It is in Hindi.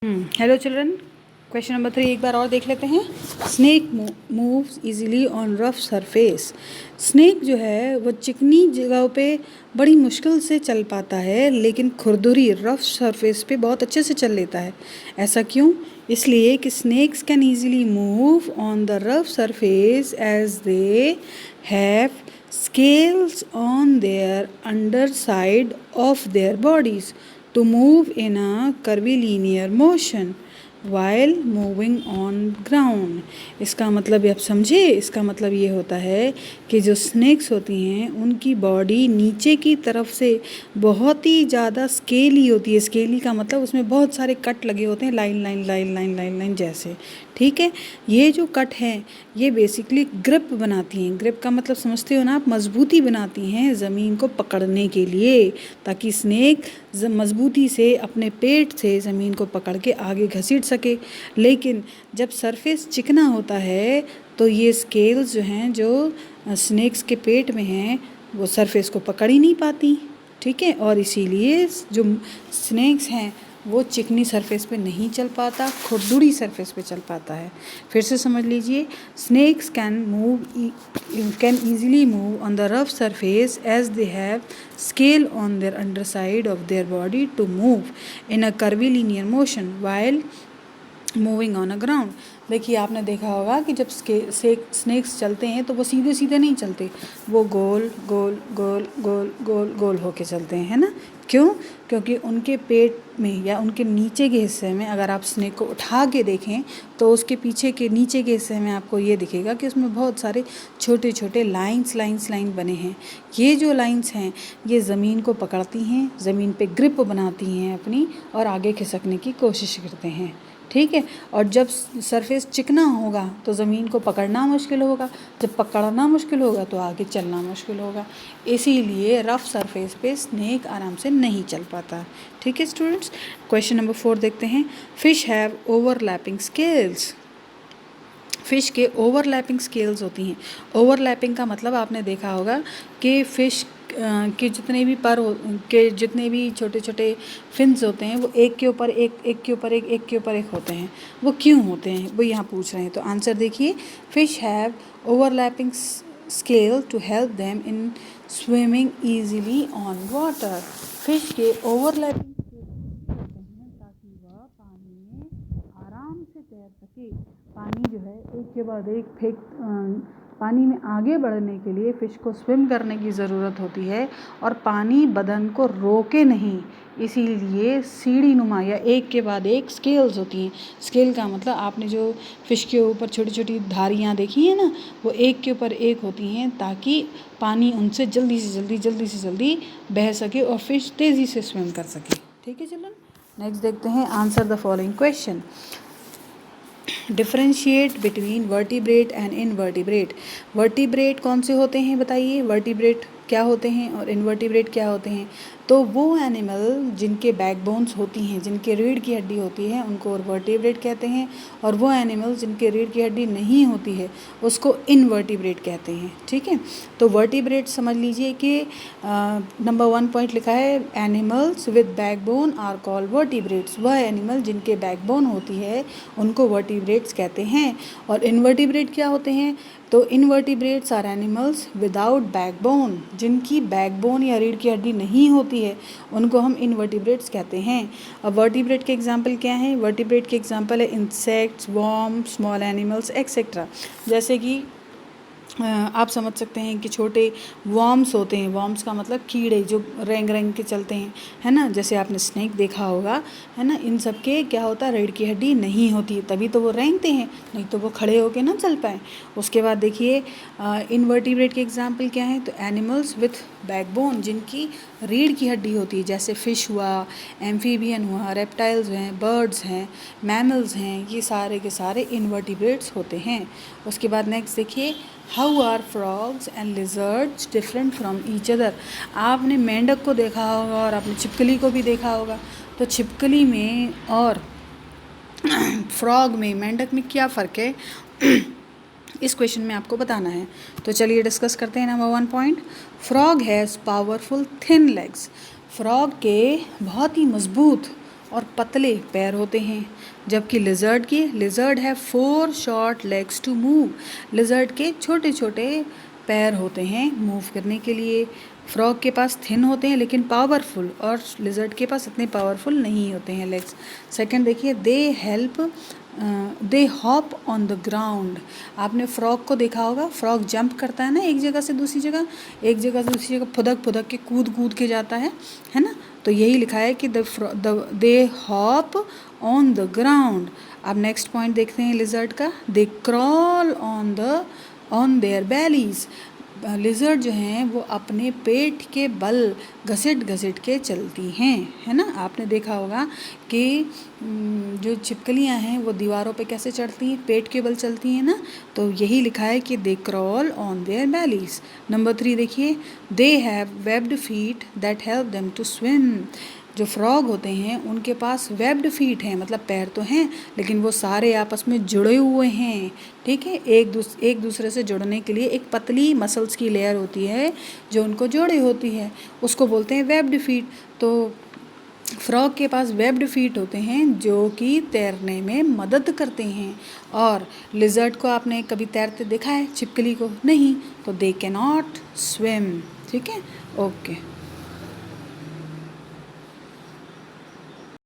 हेलो चिल्ड्रन, क्वेश्चन नंबर 3 एक बार और देख लेते हैं। Snake moves easily on rough surface. Snake जो है वो चिकनी जगहों पे बड़ी मुश्किल से चल पाता है, लेकिन खुरदुरी रफ सरफेस पे बहुत अच्छे से चल लेता है। ऐसा क्यों? इसलिए कि snakes can easily move on the rough surface as they have scales on their underside of their bodies to move in a curvilinear motion while moving on ground। इसका मतलब आप समझे, इसका मतलब ये होता है कि जो स्नेक्स होती हैं उनकी बॉडी नीचे की तरफ से बहुत ही ज़्यादा स्केली होती है। स्केली का मतलब उसमें बहुत सारे कट लगे होते हैं, line line line line line line जैसे। ठीक है, ये जो कट हैं ये बेसिकली ग्रिप बनाती हैं। ग्रिप का मतलब समझते हो ना आप, मजबूती बनाती हैं ज़मीन को पकड़ने के लिए, ताकि स्नेक मजबूती से अपने पेट से ज़मीन को पकड़ के आगे घसीट सके। लेकिन जब सरफेस चिकना होता है तो ये स्केल्स जो हैं, जो स्नेक्स के पेट में हैं, वो सरफेस को पकड़ ही नहीं पाती। ठीक है, और इसीलिए जो स्नेक्स हैं वो चिकनी सरफेस पे नहीं चल पाता, खुरदुरी सरफेस पे चल पाता है। फिर से समझ लीजिए, snakes can easily move on the rough surface as they have scale on their underside of their body to move in a curvilinear motion while moving on a ground. देखिए, आपने देखा होगा कि जब स्नेक्स चलते हैं तो वो सीधे सीधे नहीं चलते, वो गोल गोल गोल गोल गोल गोल होके चलते हैं, है ना। क्यों? क्योंकि उनके पेट में या उनके नीचे के हिस्से में अगर आप स्नेक को उठा के देखें तो उसके पीछे के नीचे के हिस्से में आपको ये दिखेगा कि उसमें बहुत सारे छोटे छोटे लाइन बने हैं। ये जो लाइंस हैं ये ज़मीन को पकड़ती हैं, ज़मीन पे ग्रिप बनाती हैं अपनी, और आगे खिसकने की कोशिश करते हैं। ठीक है, और जब सरफेस चिकना होगा तो ज़मीन को पकड़ना मुश्किल होगा, जब पकड़ना मुश्किल होगा तो आगे चलना मुश्किल होगा। इसीलिए रफ़ सरफेस पे स्नेक आराम से नहीं चल पाता। ठीक है स्टूडेंट्स, क्वेश्चन नंबर 4 देखते हैं। Fish have overlapping scales. Fish के ओवरलैपिंग स्केल्स होती हैं। ओवरलैपिंग का मतलब आपने देखा होगा कि फ़िश के जितने भी जितने भी छोटे छोटे फिन्स होते हैं वो एक के ऊपर एक, एक के ऊपर एक, एक के ऊपर एक होते हैं। वो क्यों होते हैं वो यहाँ पूछ रहे हैं, तो आंसर देखिए। Fish have overlapping scale to help them in swimming easily on water. Fish के ओवरलैपिंग ताकि वह पानी में आराम से तैर सके। पानी जो है एक के बाद एक पानी में आगे बढ़ने के लिए फ़िश को स्विम करने की ज़रूरत होती है, और पानी बदन को रोके नहीं, इसीलिए सीढ़ी नुमा या एक के बाद एक स्केल्स होती हैं। स्केल का मतलब आपने जो फ़िश के ऊपर छोटी छोटी धारियाँ देखी हैं ना, वो एक के ऊपर एक होती हैं ताकि पानी उनसे जल्दी से जल्दी बह सके और फ़िश तेज़ी से स्विम कर सके। ठीक है चिल्ड्रन, नेक्स्ट देखते हैं। Answer the following question. Differentiate between vertebrate and invertebrate. Vertebrate कौन से होते हैं बताइए, वर्टिब्रेट क्या होते हैं और इनवर्टिब्रेट क्या होते हैं? तो वो एनिमल जिनके बैकबोन्स होती हैं, जिनके रीढ़ की हड्डी होती है, उनको वर्टिब्रेट कहते हैं, और वो एनिमल जिनके रीढ़ की हड्डी नहीं होती है उसको इनवर्टिब्रेट कहते हैं। ठीक है, तो वर्टिब्रेट समझ लीजिए कि नंबर 1 पॉइंट लिखा है, animals with backbone are called vertebrates. वह एनिमल जिनके बैकबोन होती है उनको वर्टिब्रेट्स कहते हैं। और इनवर्टिब्रेट क्या होते हैं? तो invertebrates are animals without backbone. जिनकी बैकबोन या रीढ़ की हड्डी नहीं होती है उनको हम इनवर्टिब्रेट्स कहते हैं। अब वर्टिब्रेट के एग्जांपल क्या हैं? वर्टिब्रेट के एग्जांपल है insects, worm, small animals etcetera. जैसे कि आप समझ सकते हैं कि छोटे वर्म्स होते हैं। वर्म्स का मतलब कीड़े जो रेंग रेंग के चलते हैं, है ना। जैसे आपने स्नेक देखा होगा, है ना। इन सब के क्या होता है, रीढ़ की हड्डी नहीं होती है, तभी तो वो रेंगते हैं, नहीं तो वो खड़े होके ना चल पाए। उसके बाद देखिए इनवर्टिब्रेट के एग्जाम्पल क्या हैं? तो एनिमल्स विथ बैकबोन, जिनकी रीढ़ की हड्डी होती है, जैसे फ़िश हुआ, एम्फीबियन हुआ, रेप्टाइल्स हैं, बर्ड्स हैं, मैमल्स हैं, ये सारे के सारे इनवर्टिब्रेट्स होते हैं। उसके बाद नेक्स्ट देखिए, how are frogs and lizards different from each other. आपने मेंढक को देखा होगा और आपने छिपकली को भी देखा होगा। तो छिपकली में और फ्रॉग में, मेंढक में क्या फ़र्क है इस क्वेश्चन में आपको बताना है। तो चलिए डिस्कस करते हैं। Number 1 point, frog has powerful thin legs. Frog के बहुत ही मज़बूत और पतले पैर होते हैं, जबकि लिजर्ड है 4 short legs to move. Lizard के छोटे छोटे पैर होते हैं मूव करने के लिए। फ्रॉग के पास थिन होते हैं लेकिन पावरफुल, और लिजर्ड के पास इतने पावरफुल नहीं होते हैं लेग्स। सेकंड देखिए, दे हॉप ऑन द ग्राउंड। आपने फ्रॉग को देखा होगा, फ्रॉग जंप करता है ना एक जगह से दूसरी जगह, एक जगह से दूसरी जगह फुदक फुदक के कूद के जाता है ना। तो यही लिखा है कि दे हॉप ऑन द ग्राउंड। अब नेक्स्ट पॉइंट देखते हैं लिजर्ड का, दे क्रॉल ऑन देयर बेलीज। लिजर्ड जो हैं वो अपने पेट के बल घसीट के चलती हैं, है ना। आपने देखा होगा कि जो छिपकलियां हैं वो दीवारों पे कैसे चढ़ती हैं, पेट के बल चलती हैं ना। तो यही लिखा है कि they crawl on their bellies. Number 3 देखिए, they have webbed feet that help them to swim. जो फ्रॉग होते हैं उनके पास वेब्ड फीट हैं, मतलब पैर तो हैं लेकिन वो सारे आपस में जुड़े हुए हैं, ठीक है। एक दूसरे से जुड़ने के लिए एक पतली मसल्स की लेयर होती है जो उनको जोड़े होती है, उसको बोलते हैं वेब्ड फीट। तो फ्रॉग के पास वेब्ड फीट होते हैं जो कि तैरने में मदद करते हैं। और लिजर्ड को आपने कभी तैरते देखा है, छिपकली को नहीं, तो दे कैन नॉट स्विम, ठीक है। ओके।